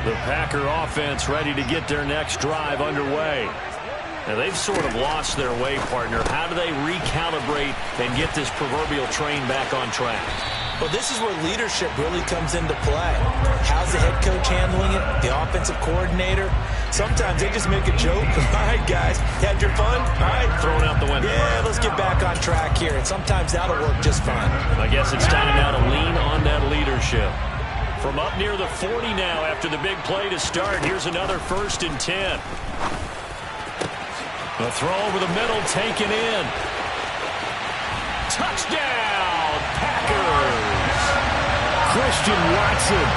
The Packer offense ready to get their next drive underway. Now, they've sort of lost their way, partner. How do they recalibrate and get this proverbial train back on track? Well, this is where leadership really comes into play. How's the head coach handling it? The offensive coordinator? Sometimes they just make a joke. All right, guys, had your fun? All right. Thrown out the window. Yeah, let's get back on track here. And sometimes that'll work just fine. I guess it's time now to lean on that leadership. From up near the 40 now after the big play to start. Here's another 1st and 10. The throw over the middle taken in. Touchdown, Packers! Christian Watson,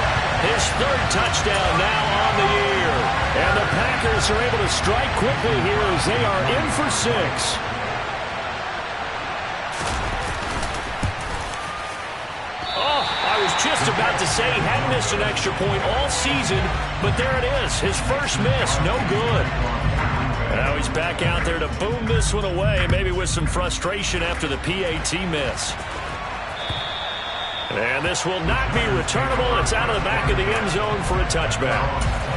his 3rd touchdown now on the year. And the Packers are able to strike quickly here as they are in for 6. I was just about to say he hadn't missed an extra point all season, but there it is. His first miss, no good. Now he's back out there to boom this one away, maybe with some frustration after the PAT miss. And this will not be returnable. It's out of the back of the end zone for a touchback.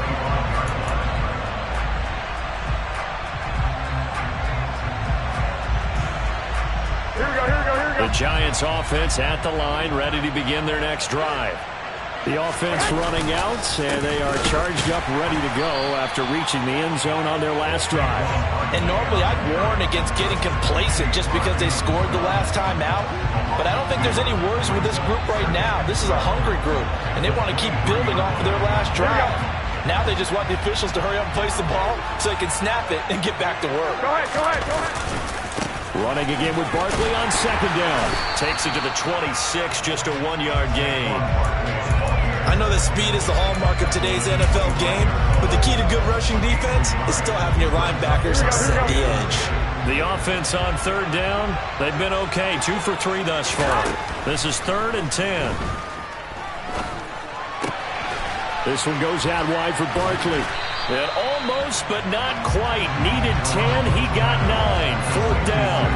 The Giants offense at the line, ready to begin their next drive. The offense running out, and they are charged up, ready to go after reaching the end zone on their last drive. And normally I'd warn against getting complacent just because they scored the last time out. But I don't think there's any worries with this group right now. This is a hungry group, and they want to keep building off of their last drive. Now they just want the officials to hurry up and place the ball so they can snap it and get back to work. Go ahead. Running again with Barkley on 2nd down. Takes it to the 26, just a 1-yard gain. I know that speed is the hallmark of today's NFL game, but the key to good rushing defense is still having your linebackers set the edge. The offense on 3rd down, they've been okay. 2 for 3 thus far. This is 3rd and 10. This one goes out wide for Barkley. And almost, but not quite. Needed 10. He got 9. 4th down.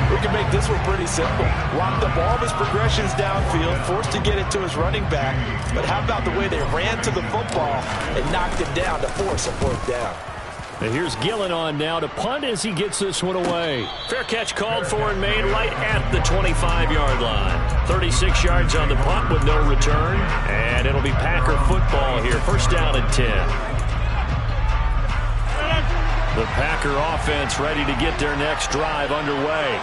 We can make this one pretty simple. Locked up all of his progressions downfield, forced to get it to his running back. But how about the way they ran to the football and knocked it down to force a 4th down? And here's Gillen on now to punt as he gets this one away. Fair catch called for and made right at the 25-yard line. 36 yards on the punt with no return. And it'll be Packer football here. 1st down and 10. The Packer offense ready to get their next drive underway.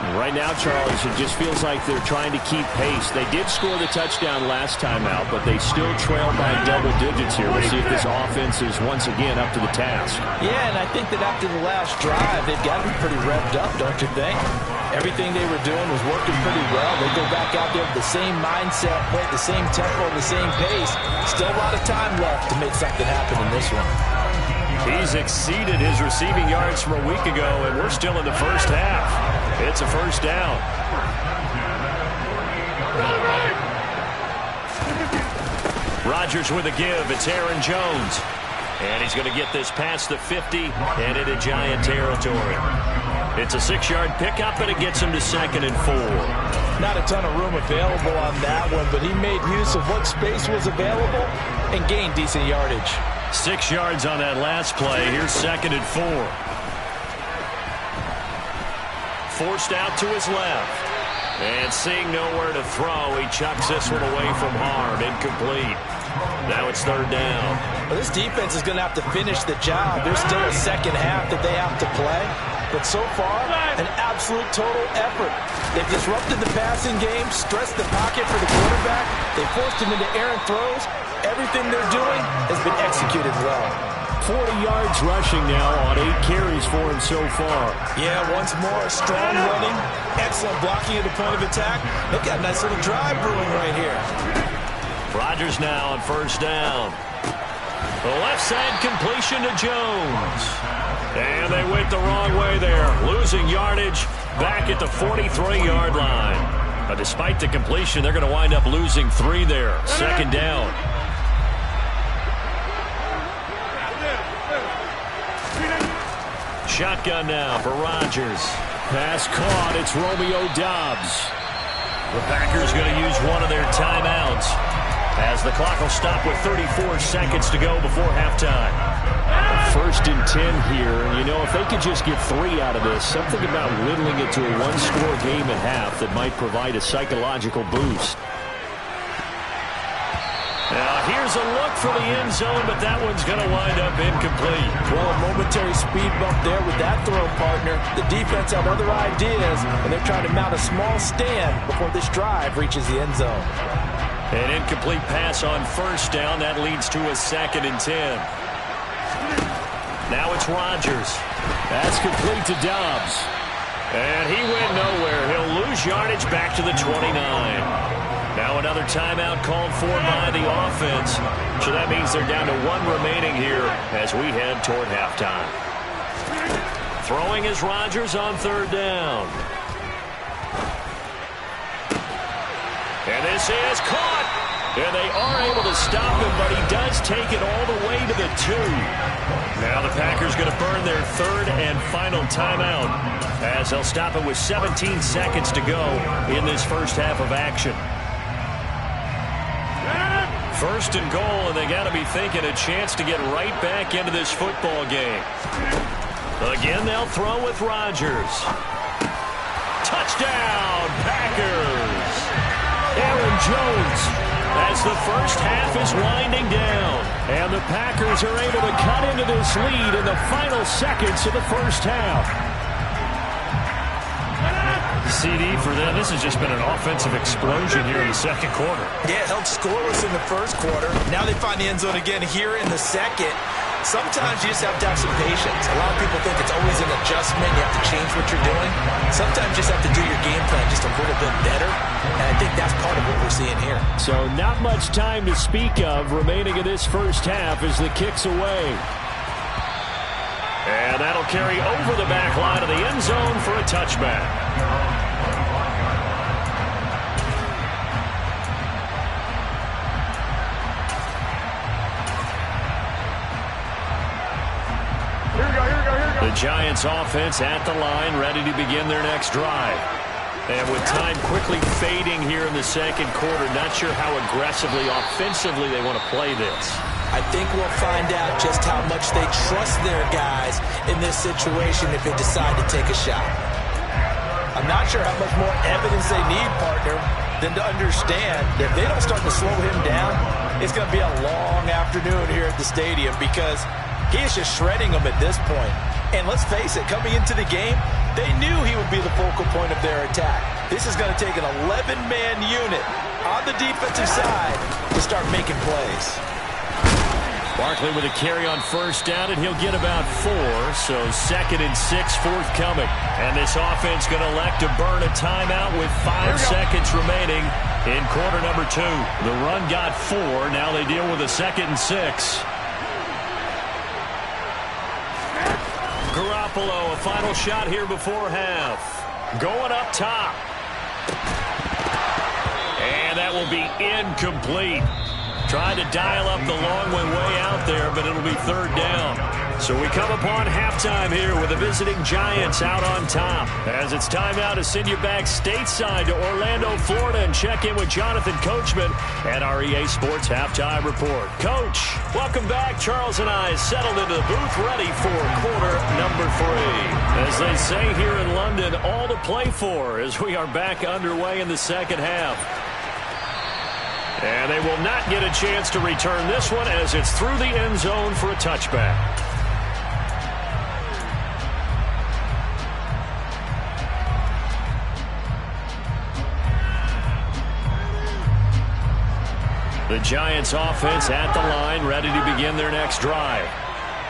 And right now, Charles, it just feels like they're trying to keep pace. They did score the touchdown last time out, but they still trail by double digits here. We'll see if this offense is once again up to the task. Yeah, and I think that after the last drive, they've got to be pretty revved up, don't you think? Everything they were doing was working pretty well. They go back out there with the same mindset, play at the same tempo, the same pace. Still a lot of time left to make something happen in this one. He's exceeded his receiving yards from a week ago, and we're still in the 1st half. It's a 1st down. Rodgers with a give. It's Aaron Jones. And he's going to get this past the 50 and into Giant territory. It's a 6-yard pickup, and it gets him to 2nd and 4. Not a ton of room available on that one, but he made use of what space was available and gained decent yardage. 6 yards on that last play. Here's 2nd and 4. Forced out to his left. And seeing nowhere to throw, he chucks this one away from harm. Incomplete. Now it's 3rd down. Well, this defense is going to have to finish the job. There's still a 2nd half that they have to play. But so far, an absolute total effort. They've disrupted the passing game, stressed the pocket for the quarterback. They forced him into errant throws. Everything they're doing has been executed well. 40 yards rushing now on 8 carries for him so far. Yeah, once more, strong running, excellent blocking at the point of attack. They've got a nice little drive brewing right here. Rodgers now on 1st down. The left side completion to Jones. And they went the wrong way there. Losing yardage back at the 43-yard line. But despite the completion, they're going to wind up losing 3 there. 2nd down. Shotgun now for Rodgers. Pass caught. It's Romeo Doubs. The Packers going to use one of their timeouts. as the clock will stop with 34 seconds to go before halftime. 1st and 10 here. You know, if they could just get 3 out of this, something about whittling it to a one-score game at half that might provide a psychological boost. Now, here's a look for the end zone, but that one's going to wind up incomplete. Well, a momentary speed bump there with that throw, partner. The defense had other ideas, and they're trying to mount a small stand before this drive reaches the end zone. An incomplete pass on 1st down. That leads to a 2nd and 10. Now it's Rodgers. That's complete to Dobbs. And he went nowhere. He'll lose yardage back to the 29. Now another timeout called for by the offense. So that means they're down to 1 remaining here as we head toward halftime. Throwing is Rodgers on 3rd down. And this is caught. And they are able to stop him, but he does take it all the way to the 2. Now the Packers going to burn their 3rd and final timeout as they'll stop it with 17 seconds to go in this first half of action. 1st and goal, and they got to be thinking a chance to get right back into this football game. Again, they'll throw with Rodgers. Touchdown, Packers! Aaron Jones, as the first half is winding down. And the Packers are able to cut into this lead in the final seconds of the first half. CD for them, this has just been an offensive explosion here in the 2nd quarter. Yeah, held scoreless in the 1st quarter. Now they find the end zone again here in the 2nd. Sometimes you just have to have some patience. A lot of people think it's always an adjustment. You have to change what you're doing. Sometimes you just have to do your game plan just a little bit better. And I think that's part of what we're seeing here. So not much time to speak of remaining in this first half as the kick's away. And that'll carry over the back line of the end zone for a touchback. The Giants offense at the line, ready to begin their next drive. And with time quickly fading here in the 2nd quarter, not sure how aggressively, offensively they want to play this. I think we'll find out just how much they trust their guys in this situation if they decide to take a shot. I'm not sure how much more evidence they need, partner, than to understand that if they don't start to slow him down, it's going to be a long afternoon here at the stadium because he is just shredding them at this point. And let's face it, coming into the game, they knew he would be the focal point of their attack. This is going to take an 11-man unit on the defensive side to start making plays. Barkley with a carry on 1st down, and he'll get about 4. So 2nd and 6 forthcoming. And this offense going to elect to burn a timeout with 5 seconds remaining in quarter number 2. The run got 4. Now they deal with a 2nd and 6. Garoppolo, a final shot here before half. Going up top. And that will be incomplete. Tried to dial up the long one way out there, but it'll be 3rd down. So we come upon halftime here with the visiting Giants out on top. As it's time now to send you back stateside to Orlando, Florida, and check in with Jonathan Coachman at our EA Sports Halftime Report. Coach, welcome back. Charles and I settled into the booth ready for quarter number 3. As they say here in London, all to play for as we are back underway in the 2nd half. And they will not get a chance to return this one as it's through the end zone for a touchback. The Giants offense at the line, ready to begin their next drive.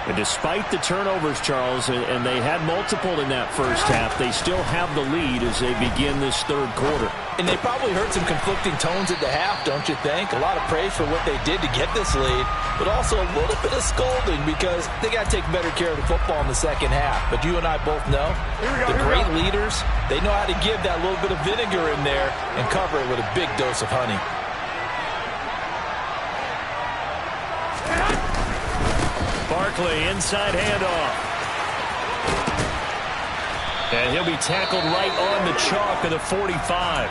And despite the turnovers, Charles, and they had multiple in that first half, they still have the lead as they begin this 3rd quarter. And they probably heard some conflicting tones at the half, don't you think? A lot of praise for what they did to get this lead, but also a little bit of scolding because they got to take better care of the football in the 2nd half. But you and I both know the great leaders, they know how to give that little bit of vinegar in there and cover it with a big dose of honey. Barkley, inside handoff. And he'll be tackled right on the chalk of the 45.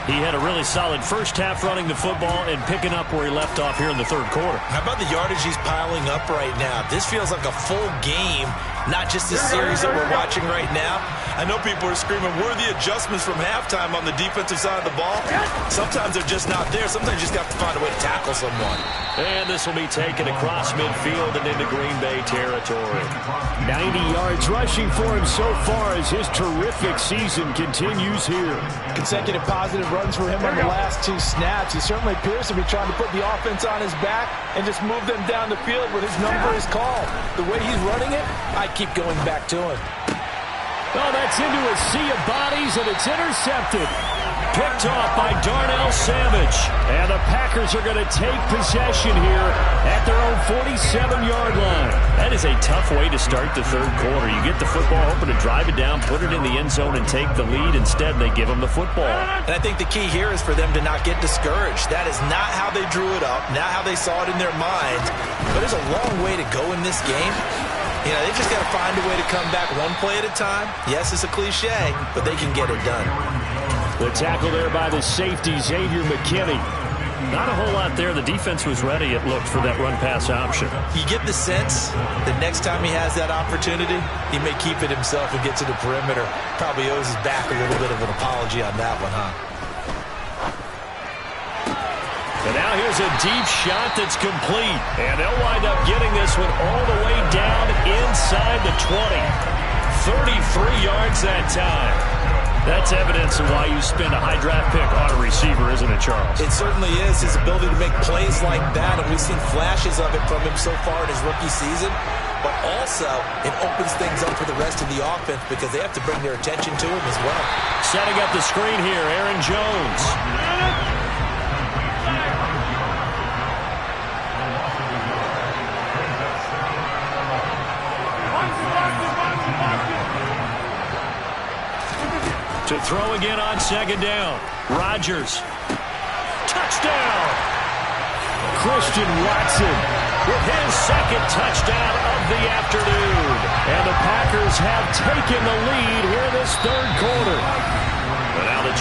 He had a really solid first half running the football and picking up where he left off here in the third quarter. How about the yardage he's piling up right now? This feels like a full game, not just this series that we're watching right now. I know people are screaming, where are the adjustments from halftime on the defensive side of the ball? Sometimes they're just not there. Sometimes you just have to find a way to tackle someone. And this will be taken across midfield and into Green Bay territory. 90 yards rushing for him so far as his terrific season continues here. Consecutive positive runs for him on the last 2 snaps. He certainly appears to be trying to put the offense on his back and just move them down the field when his number is called. The way he's running it, I keep going back to him. Oh, that's into a sea of bodies, and it's intercepted. Picked off by Darnell Savage. And the Packers are going to take possession here at their own 47-yard line. That is a tough way to start the third quarter. You get the football, hoping to drive it down, put it in the end zone, and take the lead. Instead, they give them the football. And I think the key here is for them to not get discouraged. That is not how they drew it up, not how they saw it in their minds. But there's a long way to go in this game. You know, they just got to find a way to come back one play at a time. Yes, it's a cliche, but they can get it done. The tackle there by the safety, Xavier McKinney. Not a whole lot there. The defense was ready, it looked, for that run-pass option. You get the sense that next time he has that opportunity, he may keep it himself and get to the perimeter. Probably owes his back a little bit of an apology on that one, huh? And now here's a deep shot that's complete. And they'll wind up getting this one all the way down inside the 20. 33 yards that time. That's evidence of why you spend a high draft pick on a receiver, isn't it, Charles? It certainly is. His ability to make plays like that, and we've seen flashes of it from him so far in his rookie season. But also, it opens things up for the rest of the offense because they have to bring their attention to him as well. Setting up the screen here, Aaron Jones. To throw again on second down. Rodgers. Touchdown! Christian Watson With his second touchdown of the afternoon. And the Packers have taken the lead here in this third quarter. But now the